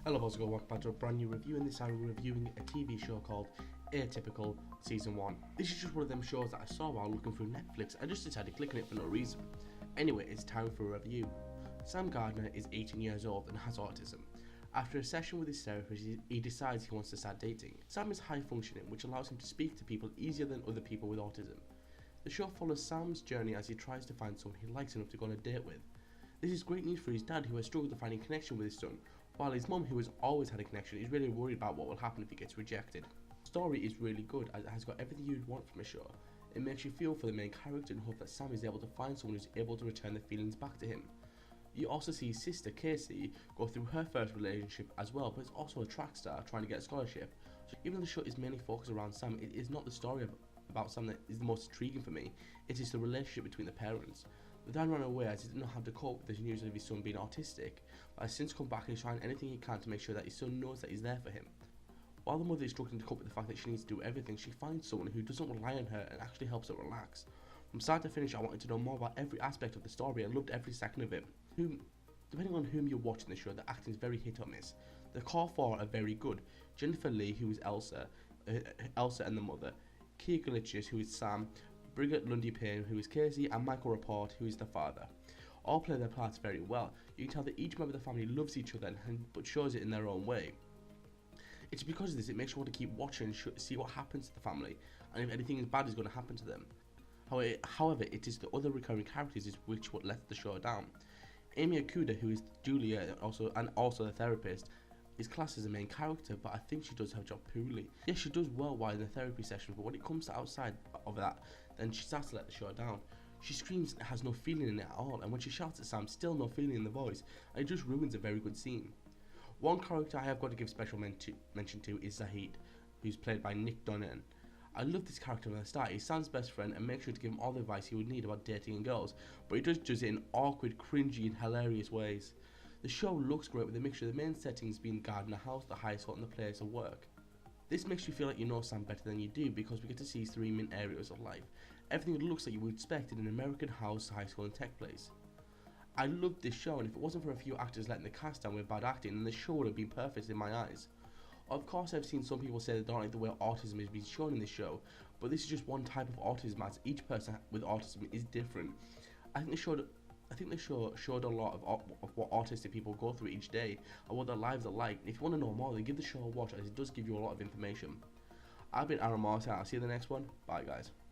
Hello, how's it going? Welcome back to a brand new review. In this time we're reviewing a TV show called Atypical Season 1. This is just one of them shows that I saw while looking through Netflix. I just decided to click on it for no reason. Anyway, it's time for a review. Sam Gardner is 18 years old and has autism. After a session with his therapist, he decides he wants to start dating. Sam is high functioning, which allows him to speak to people easier than other people with autism. The show follows Sam's journey as he tries to find someone he likes enough to go on a date with. This is great news for his dad, who has struggled to find a connection with his son, while his mum, who has always had a connection, is really worried about what will happen if he gets rejected. The story is really good, as it has got everything you'd want from a show. It makes you feel for the main character and hope that Sam is able to find someone who's able to return the feelings back to him. You also see his sister Casey go through her first relationship as well, but it's also a track star trying to get a scholarship. So even though the show is mainly focused around Sam, it is not the story about Sam that is the most intriguing for me. It is the relationship between the parents. The dad ran away as he didn't know how to cope with the news of his son being autistic, but has since come back and is trying anything he can to make sure that his son knows that he's there for him. While the mother is struggling to cope with the fact that she needs to do everything, she finds someone who doesn't rely on her and actually helps her relax. From start to finish, I wanted to know more about every aspect of the story. I loved every second of it. Depending on whom you're watching the show, the acting is very hit or miss. The core four are very good. Jennifer Lee, who is Elsa and the mother, Kia Glitches, who is Sam, Brigitte Lundy Payne, who is Casey, and Michael Rapport, who is the father. All play their parts very well. You can tell that each member of the family loves each other but shows it in their own way. It's because of this it makes you want to keep watching and see what happens to the family, and if anything bad is going to happen to them. However, it is the other recurring characters which what let the show down. Amy Okuda, who is Julia and also the therapist, is classed as a main character, but I think she does her job poorly. Yes, she does well while in the therapy session, but when it comes to outside of that, then she starts to let the show down. She screams and has no feeling in it at all, and when she shouts at Sam, still no feeling in the voice, and it just ruins a very good scene. One character I have got to give special mention to is Zahid, who's played by Nick Donen. I love this character from the start. He's Sam's best friend and makes sure to give him all the advice he would need about dating and girls, but he just does it in awkward, cringy and hilarious ways. The show looks great with a mixture of the main settings being Gardner House, the high school and the place of work. This makes you feel like you know Sam better than you do because we get to see his three main areas of life. Everything looks like you would expect in an American house, high school and tech place. I loved this show, and if it wasn't for a few actors letting the cast down with bad acting, then the show would have been perfect in my eyes. Of course, I've seen some people say they don't like the way autism is being shown in this show, but this is just one type of autism, as each person with autism is different. I think the show showed a lot of what autistic people go through each day and what their lives are like. If you want to know more, then give the show a watch, as it does give you a lot of information. I've been Aaron Morse, and I'll see you in the next one. Bye guys.